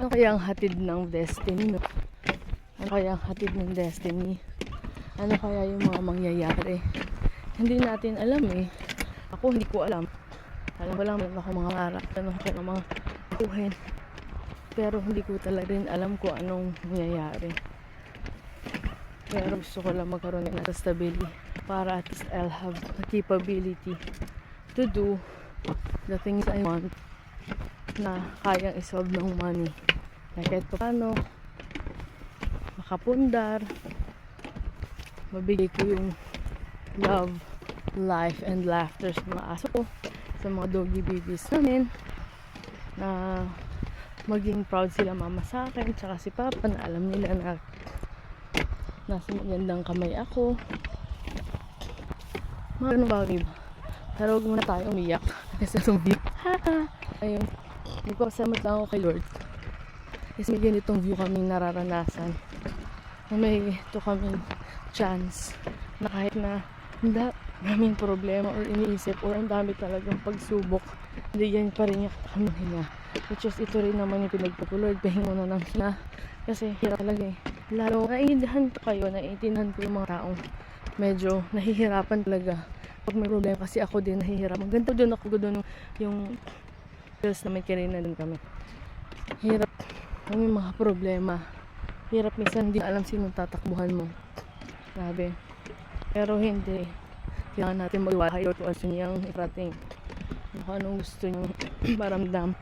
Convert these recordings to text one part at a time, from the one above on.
Ano kaya ang hatid ng destiny, no? Ano kaya ang hatid ng destiny? Ano kaya yung mga mangyayari? Hindi natin alam eh. Ako hindi ko alam. Alam ko lang meron ako mga harap. Alam ko ng mga buhin. Pero hindi ko talaga rin alam kung anong mangyayari. Pero gusto ko lang magkaroon ng stability para at least I'll have the capability to do the things I want na kayang isolve ng money. Na kahit paano makapundar, mabigay ko yung love, life, and laughter sa mga aso ko, sa mga doggy babies namin, na maging proud sila mama sa akin, tsaka si papa, na alam nila na nasa magandang kamay ako. Mga ganun bagay ba? Pero huwag muna tayo umiyak kasi tumbi. Ayun, nagpapasalamat lang ako kay Lord kasi may ganitong view kaming nararanasan, na may ito kaming chance na kahit na hindi daming problema or iniisip or ang dami talagang pagsubok, hindi yan pa rin kami hinga. Which is ito rin naman yung pinagpapulord, pahingo na ng hinga kasi hirap talaga eh. Lalo naiintindihan ko kayo, naiintindihan ko yung mga taong medyo nahihirapan talaga pag may problema, kasi ako din nahihirapan. Ganito doon ako doon yung girls namin, kanina din kami. Hirap kami mga problema. Hirap minsan hindi alam sinong tatakbuhan mo. Grabe. Pero hindi. Kailangan natin mag-wire to asin niyang iparating. Kung anong gusto niyong maramdam.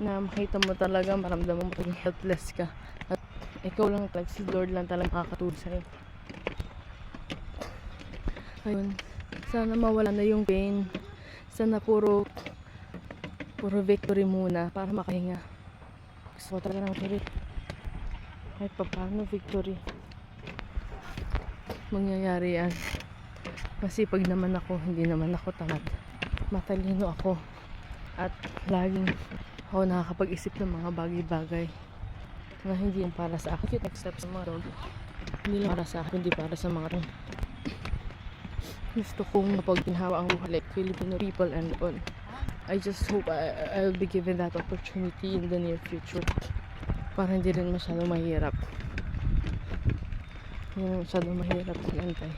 Na makita mo talaga, maramdam mo maging helpless ka. At ikaw lang, like si Lord lang talaga makakatulong sa'yo. Ayun. Sana mawala na yung pain. Sana puro victory muna para makahinga. Gusto ko talaga ng victory. Kahit pa paano victory. Mangyayari yan. Masipag naman ako, hindi naman ako tamad. Matalino ako. At laging ako nakakapag-isip ng mga bagay-bagay na hindi yung para sa akin. Cute steps sa mga dog. Hindi lang para sa akin, hindi para sa mga tong. Gusto kong mapagpinhawa ang buhay like Filipino people and all. I just hope I'll be given that opportunity in the near future para hindi rin masyado mahirap. Hindi masyado mahirap mag-antay.